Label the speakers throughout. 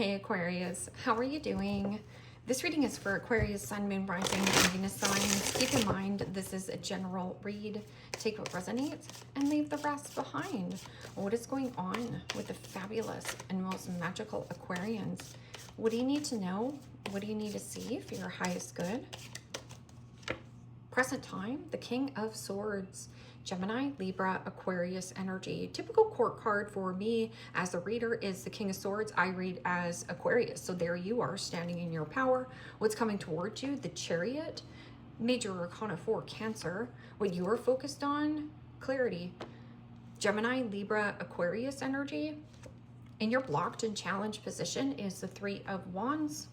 Speaker 1: Hey Aquarius, how are you doing? This reading is for Aquarius, Sun, Moon, Rising, and Venus signs. Keep in mind, this is a general read. Take what resonates and leave the rest behind. What is going on with the fabulous and most magical Aquarians? What do you need to know? What do you need to see for your highest good? Present time, the King of Swords. Gemini, Libra, Aquarius energy. Typical court card for me as a reader is the King of Swords. I read as Aquarius. So there you are standing in your power. What's coming towards you? The Chariot. Major Arcana 4, Cancer. What you are focused on? Clarity. Gemini, Libra, Aquarius energy. In your blocked and challenged position is the Three of Wands.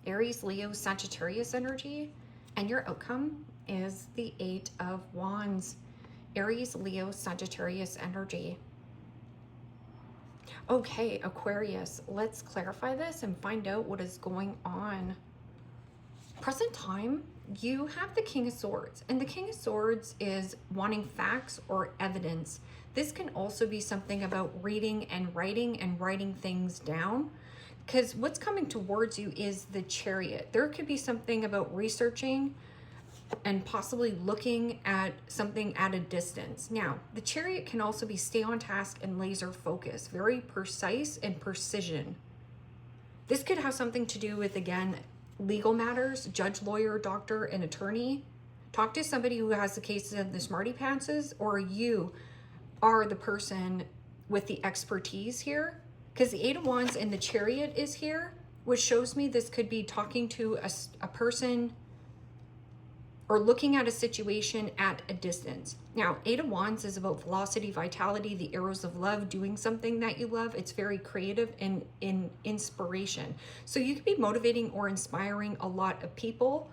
Speaker 1: Aries, Leo, Sagittarius energy. And your outcome is the Eight of Wands. Aries, Leo, Sagittarius energy. Okay, Aquarius, let's clarify this and find out what is going on. Present time, you have the King of Swords, and the King of Swords is wanting facts or evidence. This can also be something about reading and writing things down, because what's coming towards you is the Chariot. There could be something about researching and possibly looking at something at a distance. Now, the Chariot can also be stay on task and laser focus, very precise and precision. This could have something to do with, again, legal matters, judge, lawyer, doctor, and attorney. Talk to somebody who has the cases of the smarty pantses, or you are the person with the expertise here, because the Eight of Wands and the Chariot is here, which shows me this could be talking to a person or looking at a situation at a distance. Now, Eight of Wands is about velocity, vitality, the arrows of love, doing something that you love. It's very creative and in inspiration. So you could be motivating or inspiring a lot of people,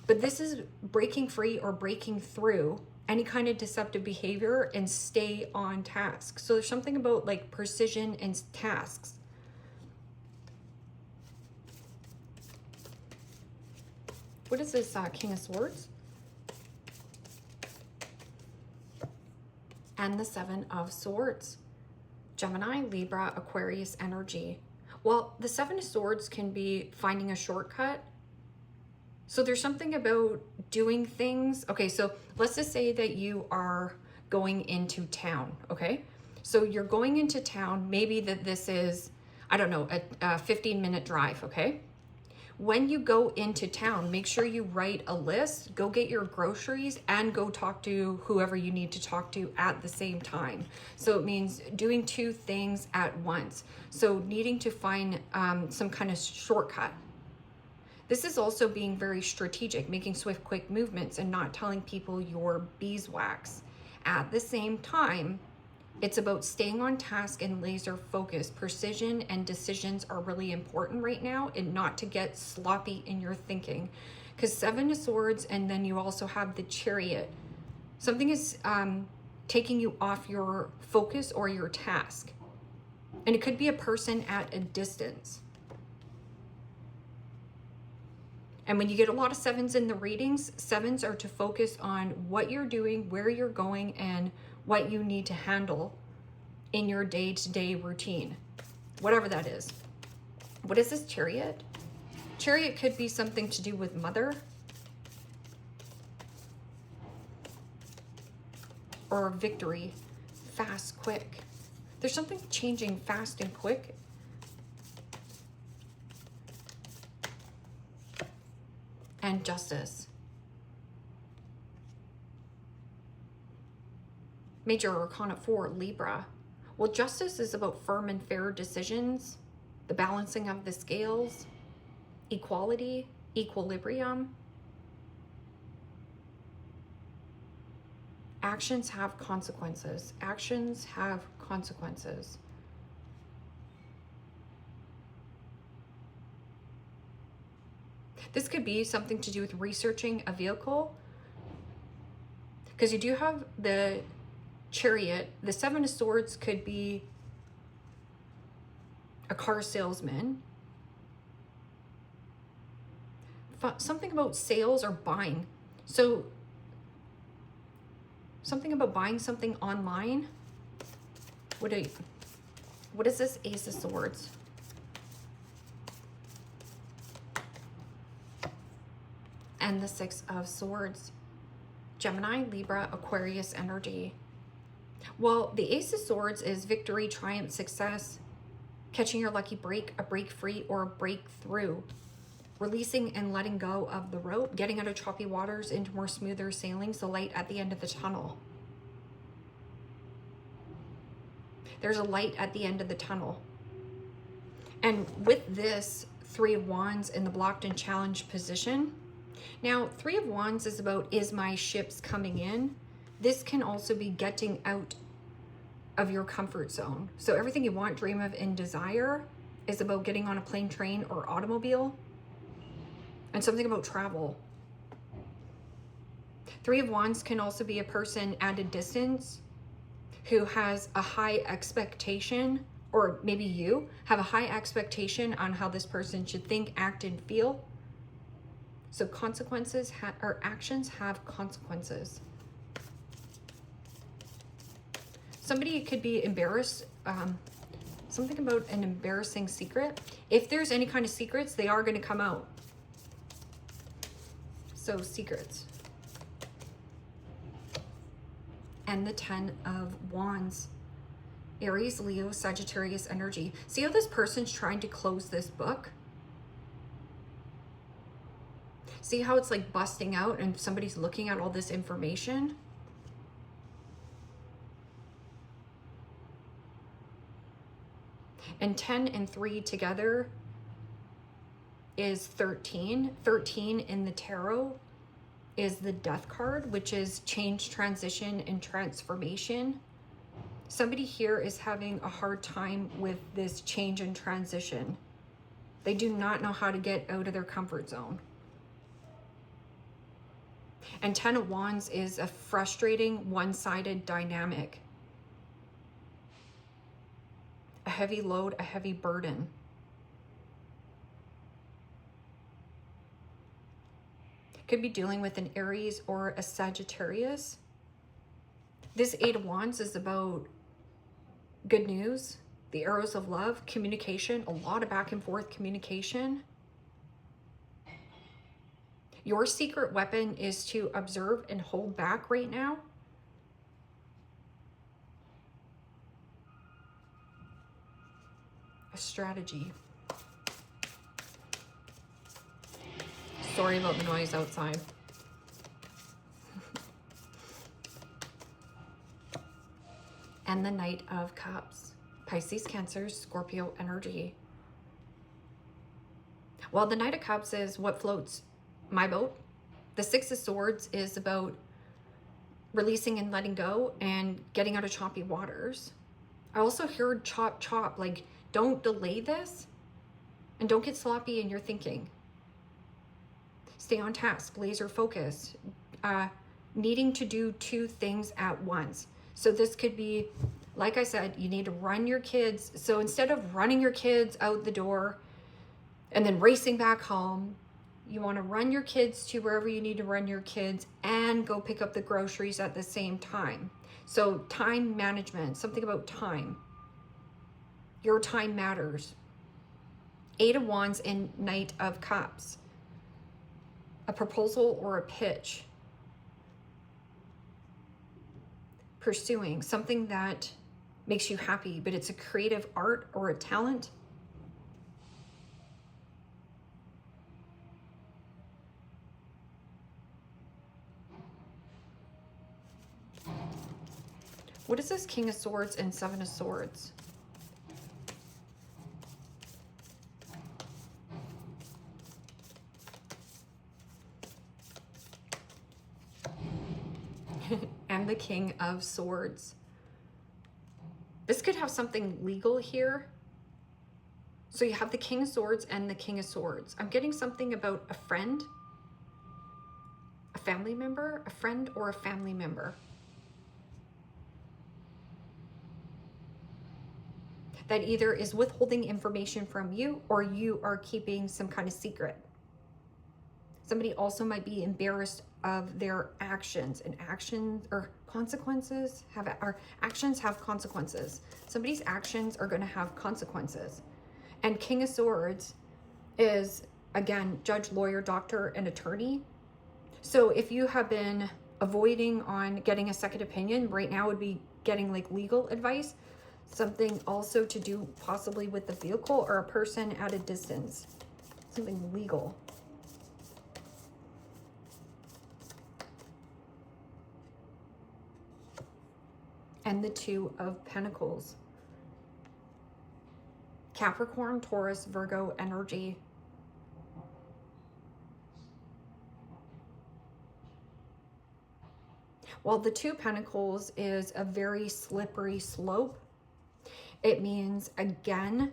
Speaker 1: but this is breaking free or breaking through any kind of deceptive behavior and stay on task. So there's something about like precision and tasks. What is this King of Swords? And the Seven of Swords. Gemini, Libra, Aquarius energy. Well, the Seven of Swords can be finding a shortcut. So there's something about doing things. Okay, so let's just say that you are going into town, okay? So you're going into town, maybe that this is, I don't know, a 15-minute drive, okay? When you go into town, make sure you write a list, go get your groceries, and go talk to whoever you need to talk to at the same time. So it means doing two things at once. So needing to find some kind of shortcut. This is also being very strategic, making swift, quick movements and not telling people your beeswax. At the same time, it's about staying on task and laser focus. Precision and decisions are really important right now, and not to get sloppy in your thinking. Because Seven of Swords, and then you also have the Chariot. Something is taking you off your focus or your task. And it could be a person at a distance. And when you get a lot of sevens in the readings, sevens are to focus on what you're doing, where you're going, and what you need to handle in your day-to-day routine, whatever that is. What is this Chariot? Chariot could be something to do with mother, or victory, fast, quick. There's something changing fast and quick. And justice. Major Arcana 4, Libra. Well, justice is about firm and fair decisions, the balancing of the scales, equality, equilibrium. Actions have consequences. Actions have consequences. This could be something to do with researching a vehicle, because you do have the Chariot. The Seven of Swords could be a car salesman. Something about sales or buying. So something about buying something online. What is this Ace of Swords? and the Six of Swords. Gemini, Libra, Aquarius energy. Well, the Ace of Swords is victory, triumph, success, catching your lucky break, a break free, or a breakthrough. Releasing and letting go of the rope, getting out of choppy waters into more smoother sailings, the light at the end of the tunnel. There's a light at the end of the tunnel. And with this, Three of Wands in the blocked and challenged position. Now, Three of Wands is about, is my ships coming in? This can also be getting out of your comfort zone. So everything you want, dream of, and desire is about getting on a plane, train, or automobile. And something about travel. Three of Wands can also be a person at a distance who has a high expectation, or maybe you have a high expectation on how this person should think, act, and feel. So consequences or actions have consequences. Somebody could be embarrassed, something about an embarrassing secret. If there's any kind of secrets, they are going to come out. So secrets. And the Ten of Wands. Aries, Leo, Sagittarius energy. See how this person's trying to close this book? See how it's like busting out and somebody's looking at all this information? And 10 and 3 together is 13. 13 in the tarot is the Death card, which is change, transition, and transformation. Somebody here is having a hard time with this change and transition. They do not know how to get out of their comfort zone. And 10 of Wands is a frustrating, one-sided dynamic. A heavy load, a heavy burden. Could be dealing with an Aries or a Sagittarius. This Eight of Wands is about good news, the arrows of love, communication, a lot of back and forth communication. Your secret weapon is to observe and hold back right now. A strategy. Sorry about the noise outside. And the Knight of Cups. Pisces, Cancer, Scorpio energy. Well, the Knight of Cups is what floats my boat. The Six of Swords is about releasing and letting go and getting out of choppy waters. I also heard chop, chop, like don't delay this and don't get sloppy in your thinking. Stay on task, laser focus, needing to do two things at once. So this could be, like I said, you need to run your kids. So instead of running your kids out the door and then racing back home, you want to run your kids to wherever you need to run your kids and go pick up the groceries at the same time. So time management, something about time. Your time matters. Eight of Wands and Knight of Cups. A proposal or a pitch. Pursuing something that makes you happy, but it's a creative art or a talent. What is this King of Swords and Seven of Swords? And the King of Swords. This could have something legal here. So you have the King of Swords and the King of Swords. I'm getting something about a friend, a family member, a friend or a family member. That either is withholding information from you or you are keeping some kind of secret. Somebody also might be embarrassed of their actions, and actions or consequences have, or actions have consequences. Somebody's actions are going to have consequences. And King of Swords is, again, judge, lawyer, doctor, and attorney. So if you have been avoiding on getting a second opinion, right now would be getting like legal advice. Something also to do possibly with the vehicle or a person at a distance. Something legal. And the Two of Pentacles. Capricorn, Taurus, Virgo energy. Well, the Two of Pentacles is a very slippery slope. It means, again,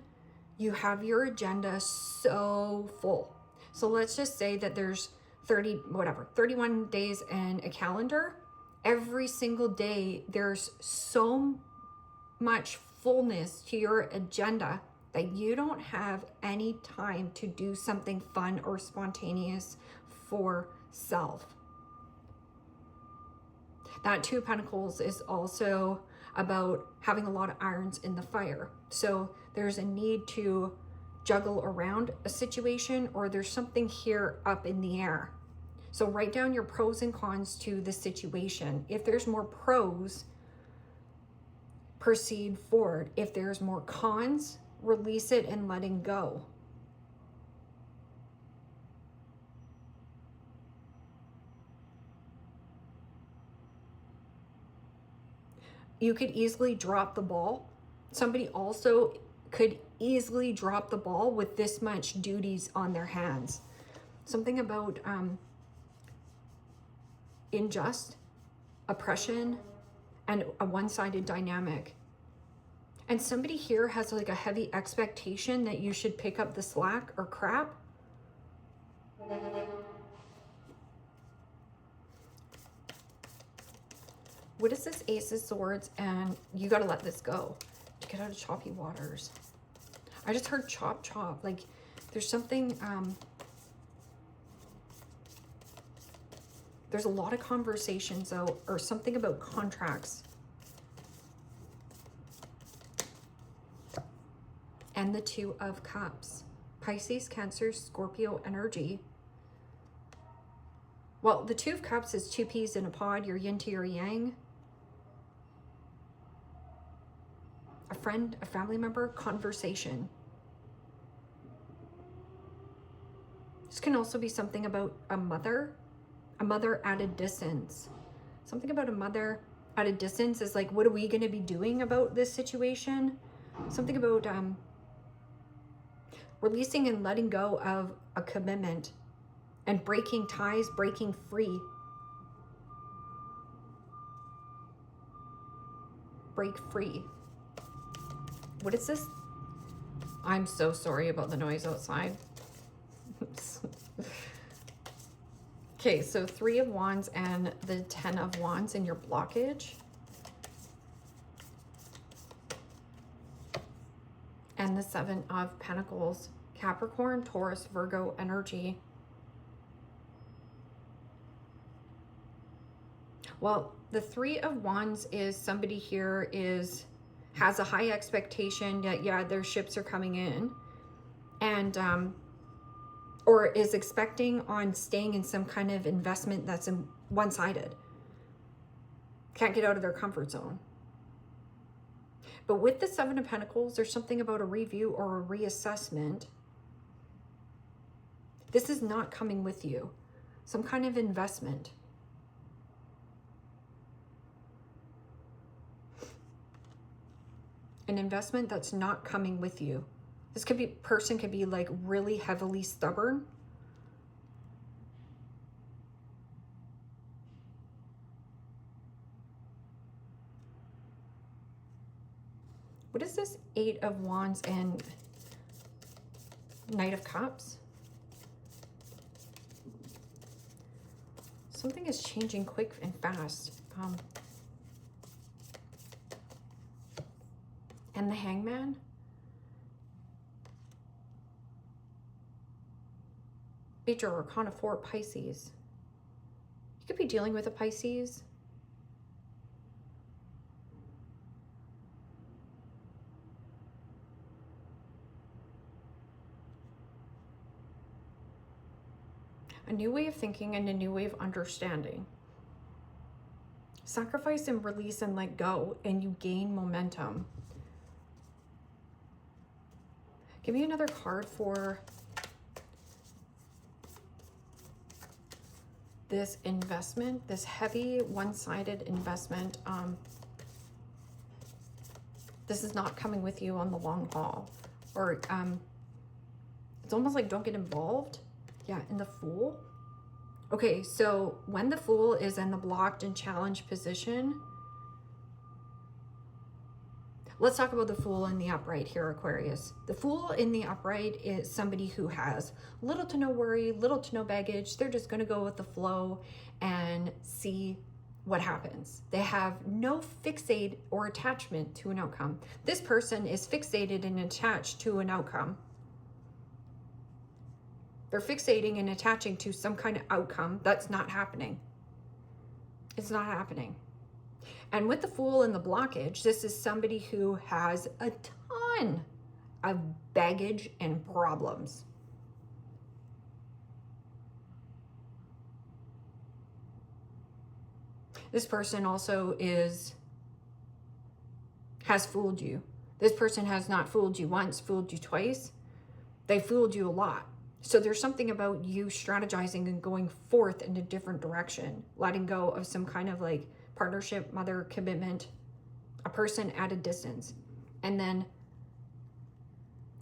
Speaker 1: you have your agenda so full. So let's just say that there's 31 days in a calendar. Every single day, there's so much fullness to your agenda that you don't have any time to do something fun or spontaneous for self. That Two of Pentacles is also about having a lot of irons in the fire. So there's a need to juggle around a situation, or there's something here up in the air. So write down your pros and cons to the situation. If there's more pros, proceed forward. If there's more cons, release it and letting go. You could easily drop the ball. Somebody also could easily drop the ball with this much duties on their hands. Something about unjust, oppression, and a one-sided dynamic. And somebody here has like a heavy expectation that you should pick up the slack or crap. What is this Ace of Swords? And you got to let this go to get out of choppy waters. I just heard chop, chop. Like there's something, there's a lot of conversations though, or something about contracts. And the Two of Cups. Pisces, Cancer, Scorpio energy. Well, the Two of Cups is two peas in a pod, your yin to your yang. A friend, a family member, conversation. This can also be something about a mother at a distance. Something about a mother at a distance is like, what are we going to be doing about this situation? Something about releasing and letting go of a commitment and breaking ties, breaking free. Break free. What is this? I'm so sorry about the noise outside. Okay, so Three of Wands and the Ten of Wands in your blockage. And the Seven of Pentacles. Capricorn, Taurus, Virgo energy. Well, the Three of Wands is somebody here has a high expectation that, yeah, their ships are coming in. And, or is expecting on staying in some kind of investment that's one-sided. Can't get out of their comfort zone. But with the Seven of Pentacles, there's something about a review or a reassessment. This is not coming with you. Some kind of investment. An investment that's not coming with you. This person could be like really heavily stubborn. What is this Eight of Wands and Knight of Cups? Something is changing quick and fast. And the Hangman. Major Arcana 4, Pisces. You could be dealing with a Pisces. A new way of thinking and a new way of understanding. Sacrifice and release and let go, and you gain momentum. Give me another card for this investment, this heavy one-sided investment. This is not coming with you on the long haul. Or it's almost like don't get involved. Yeah, in the Fool. Okay, so when the Fool is in the blocked and challenged position, let's talk about the Fool in the upright here, Aquarius. The Fool in the upright is somebody who has little to no worry, little to no baggage. They're just going to go with the flow and see what happens. They have no fixate or attachment to an outcome. This person is fixated and attached to an outcome. They're fixating and attaching to some kind of outcome that's not happening. It's not happening. And with the Fool and the blockage, this is somebody who has a ton of baggage and problems. This person also has fooled you. This person has not fooled you once, fooled you twice. They fooled you a lot. So there's something about you strategizing and going forth in a different direction, letting go of some kind of like partnership, mother, commitment, a person at a distance. And then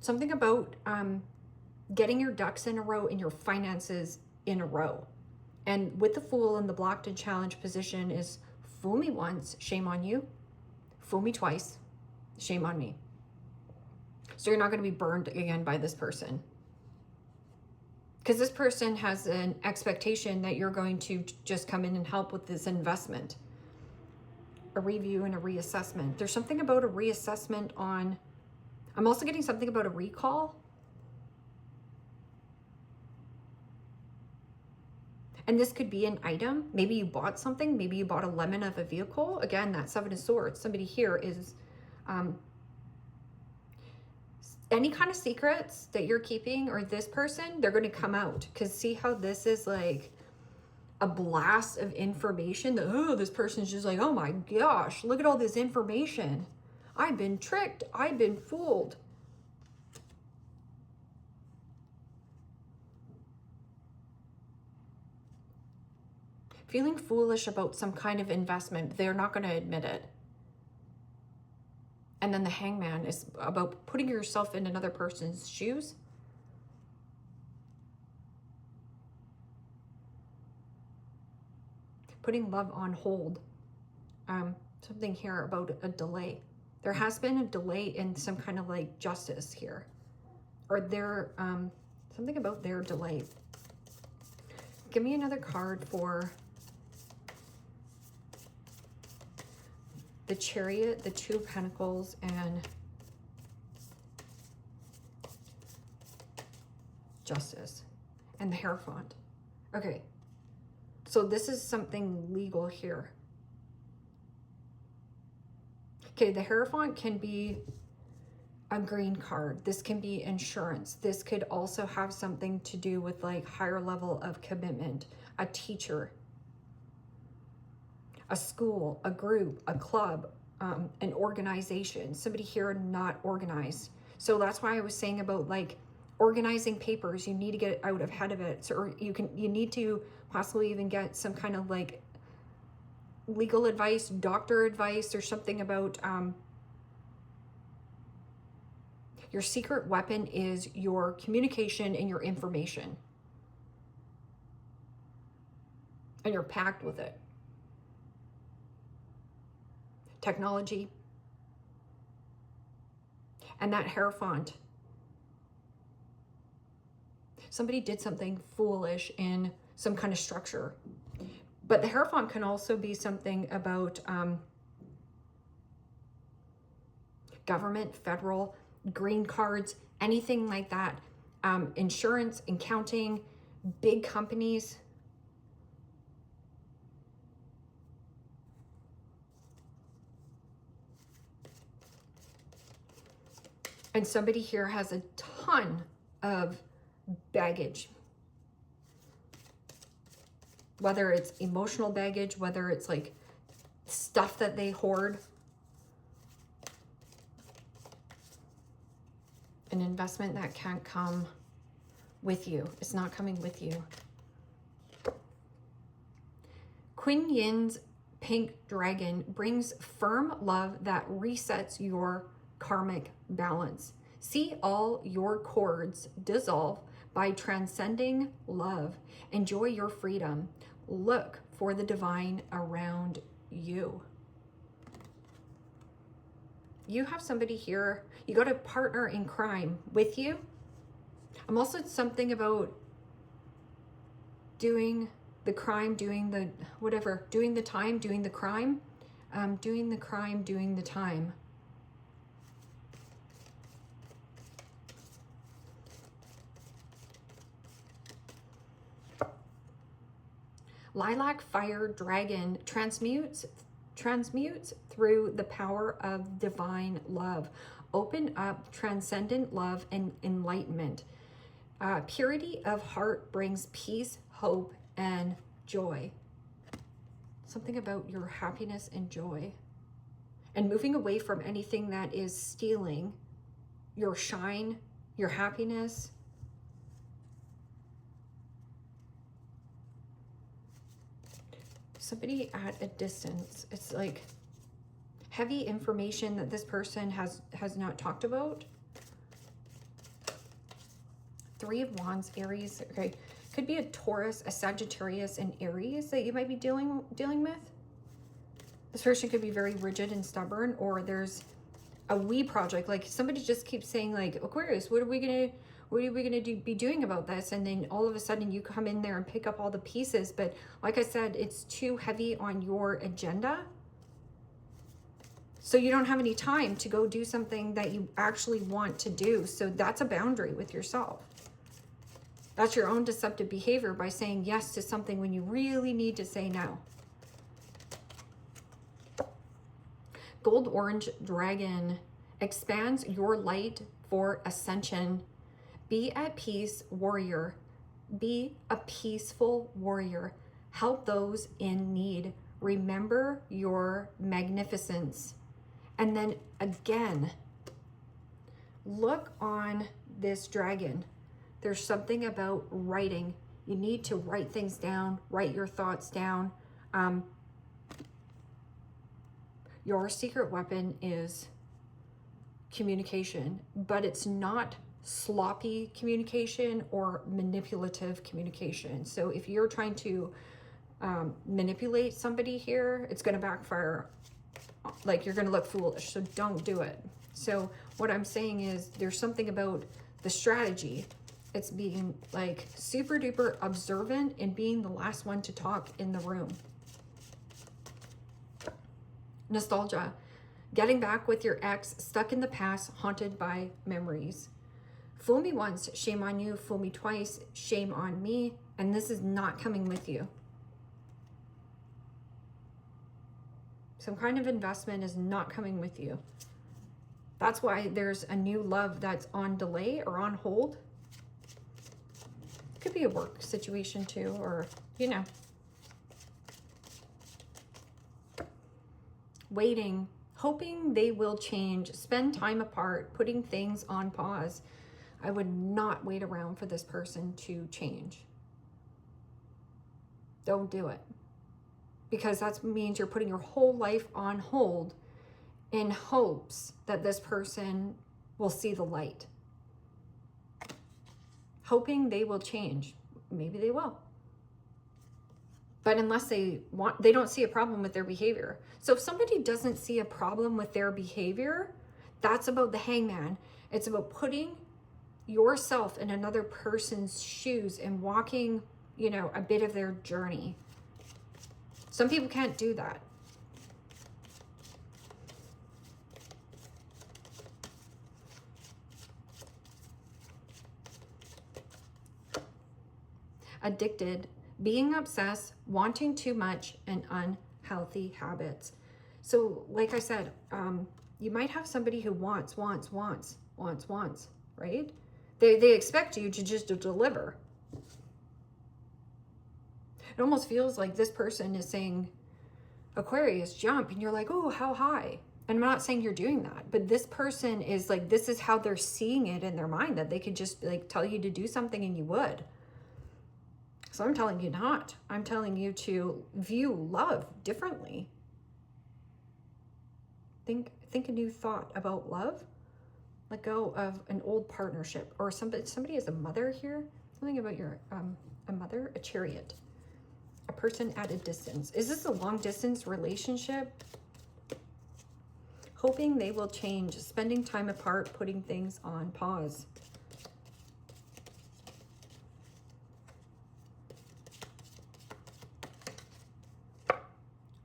Speaker 1: something about getting your ducks in a row and your finances in a row. And with the Fool in the blocked and challenged position is fool me once, shame on you. Fool me twice, shame on me. So you're not going to be burned again by this person. Because this person has an expectation that you're going to just come in and help with this investment. A review and a reassessment. There's something about a reassessment on... I'm also getting something about a recall. And this could be an item. Maybe you bought something. Maybe you bought a lemon of a vehicle. Again, that Seven of Swords. Somebody here is... any kind of secrets that you're keeping or this person, they're going to come out. Because see how this is like a blast of information that, oh, this person's just like, oh my gosh, look at all this information. I've been tricked. I've been fooled. Feeling foolish about some kind of investment, but they're not going to admit it. And then the Hangman is about putting yourself in another person's shoes. Putting love on hold. Something here about a delay. There has been a delay in some kind of like justice here. Or there, something about their delay. Give me another card for the Chariot, the Two of Pentacles, and Justice, and the Hierophant. Okay, so this is something legal here. Okay, the Hierophant can be a green card. This can be insurance. This could also have something to do with like higher level of commitment, a teacher, a school, a group, a club, an organization. Somebody here not organized. So that's why I was saying about like organizing papers. You need to get out ahead of it. So, or you need to possibly even get some kind of like legal advice, doctor advice, or something about your secret weapon is your communication and your information. And you're packed with it. Technology, and that Hierophant. Somebody did something foolish in some kind of structure. But the Hierophant can also be something about government, federal, green cards, anything like that. Insurance, accounting, big companies. And somebody here has a ton of baggage. whether it's emotional baggage, whether it's like stuff that they hoard. An investment that can't come with you. It's not coming with you. Queen Yin's pink dragon brings firm love that resets your karmic balance. See all your cords dissolve by transcending love. Enjoy your freedom. Look for the divine around you. You have somebody here. You got a partner in crime with you. I'm also something about doing the crime, doing the whatever, doing the time, doing the crime, doing the crime, doing the time. Lilac Fire Dragon transmutes through the power of divine love. Open up transcendent love and enlightenment. Purity of heart brings peace, hope, and joy. Something about your happiness and joy. And moving away from anything that is stealing your shine, your happiness. Somebody at a distance. It's like heavy information that this person has not talked about. Three of Wands, Aries. Okay, could be a Taurus, a Sagittarius, and Aries that you might be dealing with. This person could be very rigid and stubborn, or there's a we project. Like somebody just keeps saying, like, Aquarius, what are we gonna be doing about this? And then all of a sudden you come in there and pick up all the pieces. But like I said, it's too heavy on your agenda. So you don't have any time to go do something that you actually want to do. So that's a boundary with yourself. That's your own deceptive behavior by saying yes to something when you really need to say no. Gold Orange Dragon expands your light for ascension. Be at peace, warrior. Be a peaceful warrior. Help those in need. Remember your magnificence. And then again, look on this dragon. There's something about writing. You need to write things down, write your thoughts down. Your secret weapon is communication, but it's not sloppy communication or manipulative communication. So if you're trying to manipulate somebody here, it's going to backfire. Like, you're going to look foolish. So don't do it. So what I'm saying is there's something about the strategy. It's being like super duper observant and being the last one to talk in the room. Nostalgia. Getting back with your ex, stuck in the past, haunted by memories. Fool me once, shame on you. Fool me twice, shame on me. And this is not coming with you. Some kind of investment is not coming with you. That's why there's a new love that's on delay or on hold. Could be a work situation too, or, you know. Waiting, hoping they will change. Spend time apart, putting things on pause. I would not wait around for this person to change. Don't do it. Because that means you're putting your whole life on hold in hopes that this person will see the light. Hoping they will change. Maybe they will. But unless they don't see a problem with their behavior. So if somebody doesn't see a problem with their behavior, that's about the hangman. It's about putting yourself in another person's shoes and walking, you know, a bit of their journey. Some people can't do that. Addicted, being obsessed, wanting too much, and unhealthy habits. So like I said, you might have somebody who wants, right? They expect you to just deliver. It almost feels like this person is saying, Aquarius, jump. And you're like, oh, how high? And I'm not saying you're doing that, but this person is like, this is how they're seeing it in their mind, that they could just like tell you to do something and you would. So I'm telling you not. I'm telling you to view love differently. Think a new thought about love. Let go of an old partnership, or somebody is a mother here. Something about your a mother, a chariot, a person at a distance. Is this a long distance relationship? Hoping they will change, spending time apart, putting things on pause.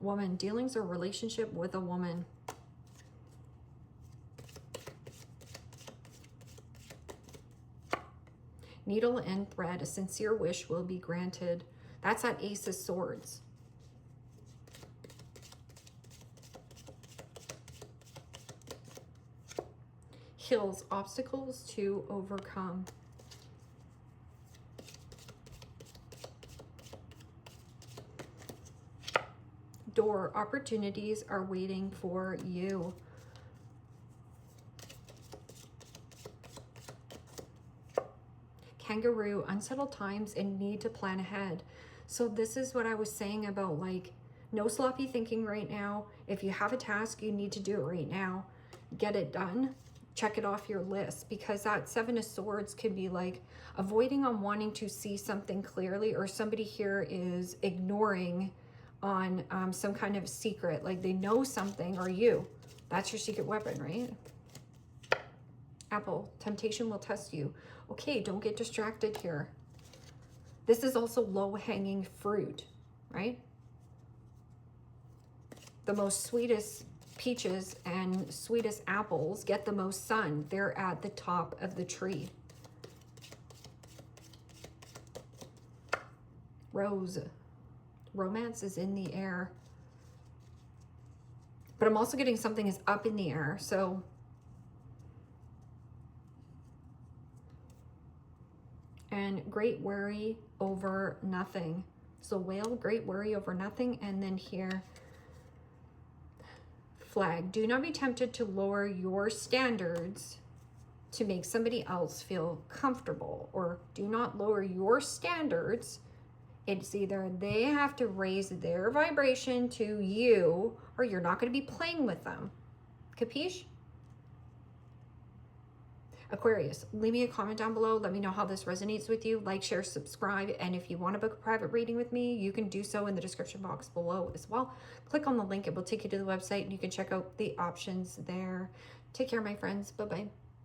Speaker 1: Woman, dealings or relationship with a woman. Needle and thread, a sincere wish will be granted. That's that Ace of Swords. Hills, obstacles to overcome. Door, opportunities are waiting for you. Kangaroo, unsettled times and need to plan ahead. So this is what I was saying about like, no sloppy thinking right now. If you have a task, you need to do it right now. Get it done. Check it off your list, because that Seven of Swords could be like avoiding on wanting to see something clearly, or somebody here is ignoring on some kind of secret, like they know something, or you. That's your secret weapon, right? Apple, temptation will test you. Okay, don't get distracted here. This is also low-hanging fruit, right? The most sweetest peaches and sweetest apples get the most sun. They're at the top of the tree. Rose, romance is in the air. But I'm also getting something is up in the air, so and great worry over nothing. So whale, great worry over nothing. And then here, flag, do not be tempted to lower your standards to make somebody else feel comfortable, or do not lower your standards. It's either they have to raise their vibration to you, or you're not going to be playing with them. Capiche? Aquarius, leave me a comment down below. Let me know how this resonates with you. Like, share, subscribe. And if you want to book a private reading with me, you can do so in the description box below as well. Click on the link. It will take you to the website and you can check out the options there. Take care, my friends. Bye-bye.